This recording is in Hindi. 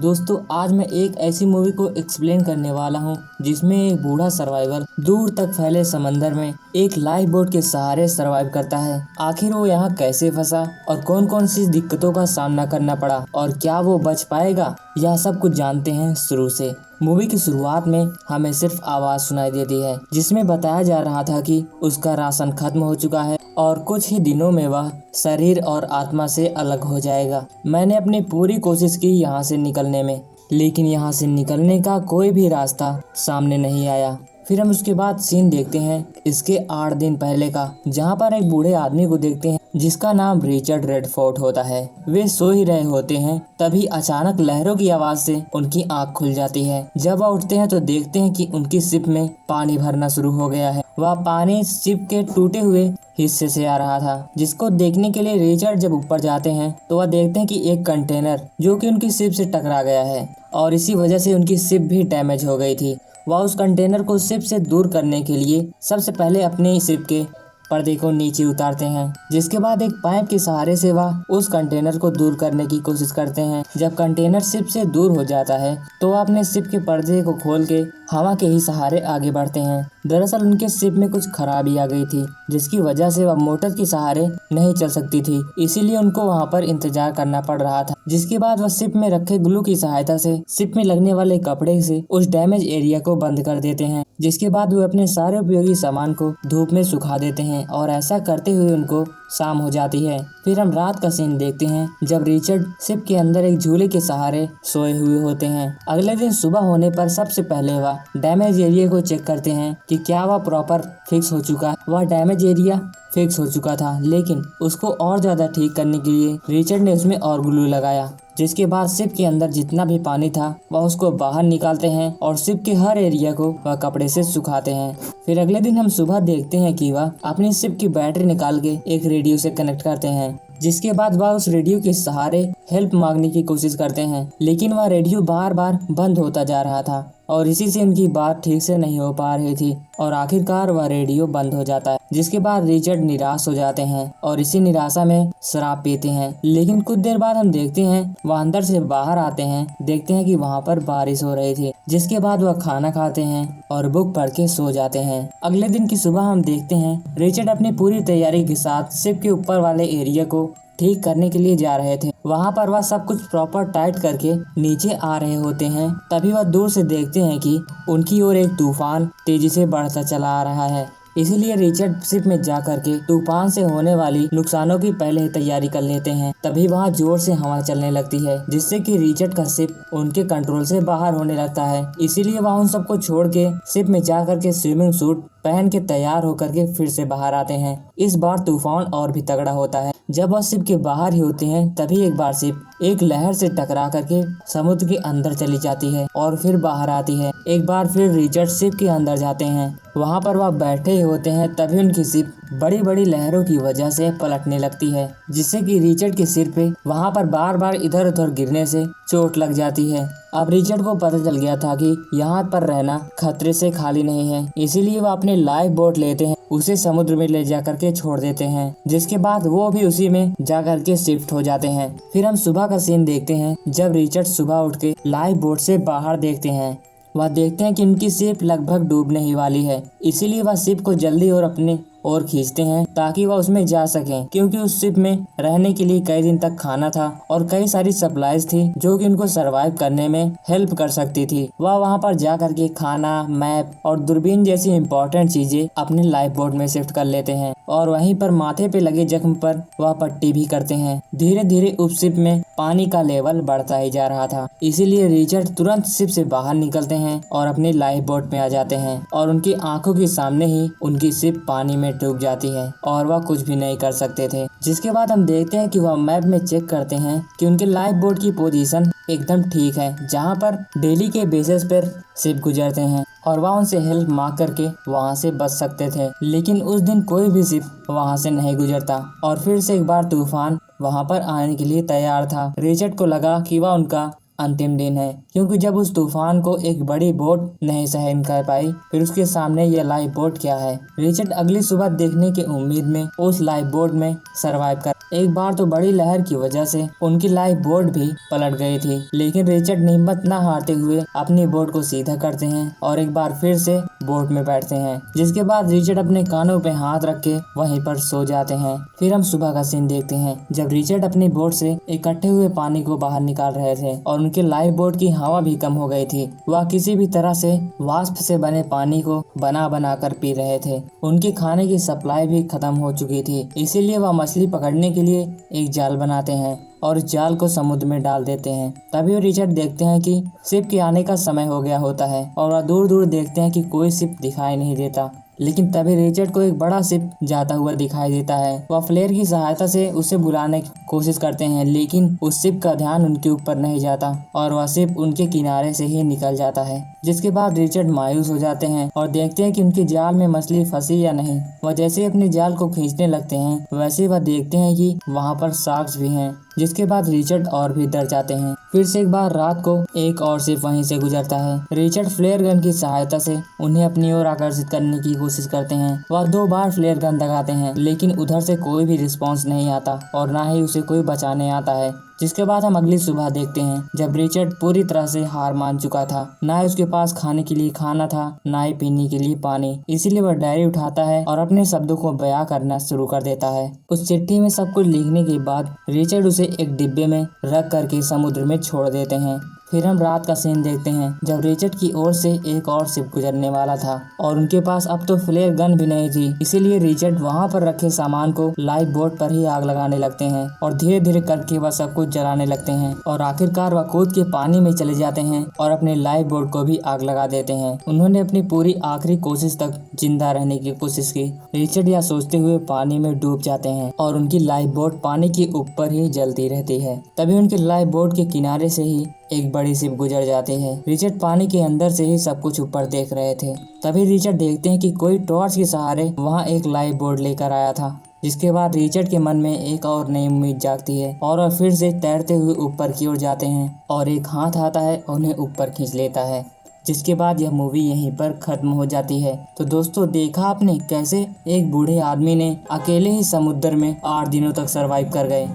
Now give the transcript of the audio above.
दोस्तों आज मैं एक ऐसी मूवी को एक्सप्लेन करने वाला हूँ जिसमें एक बूढ़ा सर्वाइवर दूर तक फैले समंदर में एक लाइफ बोट के सहारे सर्वाइव करता है। आखिर वो यहाँ कैसे फंसा और कौन कौन सी दिक्कतों का सामना करना पड़ा और क्या वो बच पाएगा, यह सब कुछ जानते हैं शुरू से। मूवी की शुरुआत में हमें सिर्फ आवाज सुनाई देती है जिसमें बताया जा रहा था कि उसका राशन खत्म हो चुका है और कुछ ही दिनों में वह शरीर और आत्मा से अलग हो जाएगा। मैंने अपनी पूरी कोशिश की यहाँ से निकलने में, लेकिन यहाँ से निकलने का कोई भी रास्ता सामने नहीं आया। फिर हम उसके बाद सीन देखते हैं इसके 8 दिन पहले का, जहाँ पर एक बूढ़े आदमी को देखते हैं जिसका नाम रिचर्ड रेडफोर्ड होता है। वे सो ही रहे होते हैं, तभी अचानक लहरों की आवाज से उनकी आंख खुल जाती है। जब वह उठते हैं तो देखते हैं कि उनकी शिप में पानी भरना शुरू हो गया है। वह पानी शिप के टूटे हुए हिस्से से आ रहा था, जिसको देखने के लिए रिचर्ड जब ऊपर जाते हैं तो वह देखते हैं कि एक कंटेनर जो कि उनकी शिप से टकरा गया है और इसी वजह से उनकी शिप भी डैमेज हो गई थी। वह उस कंटेनर को शिप से दूर करने के लिए सबसे पहले अपने शिप के पर्दे को नीचे उतारते हैं, जिसके बाद एक पाइप के सहारे से वह उस कंटेनर को दूर करने की कोशिश करते हैं। जब कंटेनर शिप से दूर हो जाता है तो वह अपने शिप के पर्दे को खोल के हवा के ही सहारे आगे बढ़ते हैं। दरअसल उनके शिप में कुछ खराबी आ गई थी, जिसकी वजह से वह मोटर के सहारे नहीं चल सकती थी, इसीलिए उनको वहां पर इंतजार करना पड़ रहा था। जिसके बाद वह शिप में रखे ग्लू की सहायता से शिप में लगने वाले कपड़े से उस डैमेज एरिया को बंद कर देते हैं। जिसके बाद वे अपने सारे उपयोगी सामान को धूप में सुखा देते हैं और ऐसा करते हुए उनको शाम हो जाती है। फिर हम रात का सीन देखते हैं जब रिचर्ड शिप के अंदर एक झूले के सहारे सोए हुए होते हैं। अगले दिन सुबह होने पर सबसे पहले वह डैमेज एरिया को चेक करते हैं कि क्या वह प्रॉपर फिक्स हो चुका है। वह डैमेज एरिया फिक्स हो चुका था, लेकिन उसको और ज्यादा ठीक करने के लिए रिचर्ड ने उसमें और ग्लू लगाया। जिसके बाद शिप के अंदर जितना भी पानी था वह उसको बाहर निकालते हैं और शिप के हर एरिया को वह कपड़े से सुखाते हैं। फिर अगले दिन हम सुबह देखते हैं कि वह अपनी शिप की बैटरी निकाल के एक रेडियो से कनेक्ट करते हैं। जिसके बाद वह उस रेडियो के सहारे हेल्प मांगने की कोशिश करते हैं, लेकिन वह रेडियो बार बार बंद होता जा रहा था और इसी से उनकी बात ठीक से नहीं हो पा रही थी और आखिरकार वह रेडियो बंद हो जाता है। जिसके बाद रिचर्ड निराश हो जाते हैं और इसी निराशा में शराब पीते हैं। लेकिन कुछ देर बाद हम देखते हैं वह अंदर से बाहर आते हैं, देखते हैं कि वहाँ पर बारिश हो रही थी। जिसके बाद वह खाना खाते हैं और बुक पढ़ के सो जाते हैं। अगले दिन की सुबह हम देखते हैं रिचर्ड अपनी पूरी तैयारी के साथ शिप के ऊपर वाले एरिया को ठीक करने के लिए जा रहे थे। वहाँ पर वह सब कुछ प्रॉपर टाइट करके नीचे आ रहे होते हैं, तभी वह दूर से देखते हैं कि उनकी ओर एक तूफान तेजी से बढ़ता चला आ रहा है। इसीलिए रिचर्ड शिप में जा करके तूफान से होने वाली नुकसानों की पहले ही तैयारी कर लेते हैं। तभी वहाँ जोर से हवा चलने लगती है, जिससे कि रिचर्ड का शिप उनके कंट्रोल से बाहर होने लगता है। इसीलिए वह उन सबको छोड़ के शिप में जा करके स्विमिंग सूट पहन के तैयार होकर के फिर से बाहर आते हैं। इस बार तूफान और भी तगड़ा होता है। जब वह शिप के बाहर ही होते हैं तभी एक बार शिप एक लहर से टकरा करके समुद्र के अंदर चली जाती है और फिर बाहर आती है। एक बार फिर रिचर्ड शिप के अंदर जाते हैं, वहाँ पर वह बैठे ही होते हैं, तभी उनकी शिप बड़ी बड़ी लहरों की वजह से पलटने लगती है, जिससे कि रिचर्ड के सिर पे वहाँ पर बार बार इधर उधर गिरने से चोट लग जाती है। अब रिचर्ड को पता चल गया था कि यहाँ पर रहना खतरे से खाली नहीं है, इसीलिए वह अपने लाइफ बोट लेते हैं, उसे समुद्र में ले जाकर के छोड़ देते हैं। जिसके बाद वो भी उसी में जाकर के शिफ्ट हो जाते हैं। फिर हम सुबह का सीन देखते हैं जब रिचर्ड सुबह उठ के लाइफ बोट से बाहर देखते हैं। वह देखते हैं कि उनकी शिप लगभग डूबने ही वाली है, इसीलिए वह शिप को जल्दी और अपने और खींचते हैं ताकि वह उसमें जा सकें, क्योंकि उस शिप में रहने के लिए कई दिन तक खाना था और कई सारी सप्लाईज थी जो कि उनको सरवाइव करने में हेल्प कर सकती थी। वह वहां पर जा करके खाना, मैप और दूरबीन जैसी इंपॉर्टेंट चीजें अपने लाइफ बोट में शिफ्ट कर लेते हैं और वहीं पर माथे पे लगे जख्म पर वह पट्टी भी करते हैं। धीरे धीरे उस शिप में पानी का लेवल बढ़ता ही जा रहा था, इसीलिए रिचर्ड तुरंत शिप से बाहर निकलते हैं और अपनी लाइफ बोट में आ जाते हैं और उनकी आंखों के सामने ही उनकी शिप पानी में डूब जाती है और वह कुछ भी नहीं कर सकते थे। जिसके बाद हम देखते हैं कि वह मैप में चेक करते हैं कि उनके लाइफ बोट की पोजीशन एकदम ठीक है, जहां पर डेली के बेसिस पर शिप गुजरते हैं और वह उनसे हेल्प मांग करके वहां से बच सकते थे। लेकिन उस दिन कोई भी शिप वहां से नहीं गुजरता और फिर से एक बार तूफान वहां पर आने के लिए तैयार था। रिचर्ड को लगा कि वह उनका अंतिम दिन है, क्योंकि जब उस तूफान को एक बड़ी बोट नहीं सहन कर पाई, फिर उसके सामने ये लाइफ बोट क्या है। रिचर्ड अगली सुबह देखने की उम्मीद में उस लाइफ बोट में सरवाइव कर एक बार तो बड़ी लहर की वजह से उनकी लाइफ बोट भी पलट गई थी, लेकिन रिचर्ड हिम्मत न हारते हुए अपनी बोट को सीधा करते हैं और एक बार फिर से बोट में बैठते हैं, जिसके बाद रिचर्ड अपने कानों पे हाथ रख के वहीं पर सो जाते हैं। फिर हम सुबह का सीन देखते हैं जब रिचर्ड अपनी बोट से इकट्ठे हुए पानी को बाहर निकाल रहे थे और उनके लाइफ बोट की हवा भी कम हो गई थी। वह किसी भी तरह से वाष्प से बने पानी को बना कर पी रहे थे। उनकी खाने की सप्लाई भी खत्म हो चुकी थी, इसीलिए वह मछली पकड़ने के लिए एक जाल बनाते हैं और इस जाल को समुद्र में डाल देते हैं। तभी रिचर्ड देखते हैं कि शिप के आने का समय हो गया होता है और वह दूर दूर देखते हैं कि कोई शिप दिखाई नहीं देता। लेकिन तभी रिचर्ड को एक बड़ा शिप जाता हुआ दिखाई देता है। वह फ्लेयर की सहायता से उसे बुलाने की कोशिश करते हैं, लेकिन उस शिप का ध्यान उनके ऊपर नहीं जाता और वह शिप उनके किनारे से ही निकल जाता है। जिसके बाद रिचर्ड मायूस हो जाते हैं और देखते हैं कि उनके जाल में मछली फंसी या नहीं। वह जैसे ही अपने जाल को खींचने लगते हैं वैसे वह देखते हैं कि वहाँ पर शार्क्स भी हैं। जिसके बाद रिचर्ड और भी डर जाते हैं। फिर से एक बार रात को एक और शिप वहीं से गुजरता है। रिचर्ड फ्लेयर गन की सहायता से उन्हें अपनी ओर आकर्षित करने की कोशिश करते हैं। वह 2 बार फ्लेयर गन लगाते हैं, लेकिन उधर से कोई भी रिस्पॉन्स नहीं आता और ना ही उसे कोई बचाने आता है। जिसके बाद हम अगली सुबह देखते हैं जब रिचर्ड पूरी तरह से हार मान चुका था। ना ही उसके पास खाने के लिए खाना था, ना ही पीने के लिए पानी। इसीलिए वह डायरी उठाता है और अपने शब्दों को बयां करना शुरू कर देता है। उस चिट्ठी में सब कुछ लिखने के बाद रिचर्ड उसे एक डिब्बे में रख करके समुद्र में छोड़ देते हैं। फिर हम रात का सीन देखते हैं जब रिचर्ड की ओर से एक और शिप गुजरने वाला था और उनके पास अब तो फ्लेयर गन भी नहीं थी। इसीलिए रिचर्ड वहां पर रखे सामान को लाइफ बोट पर ही आग लगाने लगते हैं और धीरे धीरे करके वह सब कुछ जलाने लगते हैं और आखिरकार वह कूद के पानी में चले जाते हैं और अपने लाइफ बोट को भी आग लगा देते हैं। उन्होंने अपनी पूरी आखिरी कोशिश तक जिंदा रहने की कोशिश की। रिचर्ड यह सोचते हुए पानी में डूब जाते हैं और उनकी लाइफ बोट पानी के ऊपर ही जलती रहती है। तभी उनकी लाइफ बोट के किनारे से ही एक बड़ी शिप गुजर जाती है। रिचर्ड पानी के अंदर से ही सब कुछ ऊपर देख रहे थे। तभी रिचर्ड देखते हैं कि कोई टॉर्च के सहारे वहाँ एक लाइफ बोट लेकर आया था। जिसके बाद रिचर्ड के मन में एक और नई उम्मीद जागती है और वह फिर से तैरते हुए ऊपर की ओर जाते हैं और एक हाथ आता है और उन्हें ऊपर खींच लेता है। जिसके बाद यह मूवी यहीं पर खत्म हो जाती है। तो दोस्तों, देखा आपने कैसे एक बूढ़े आदमी ने अकेले ही समुद्र में 8 दिनों तक सरवाइव कर गए।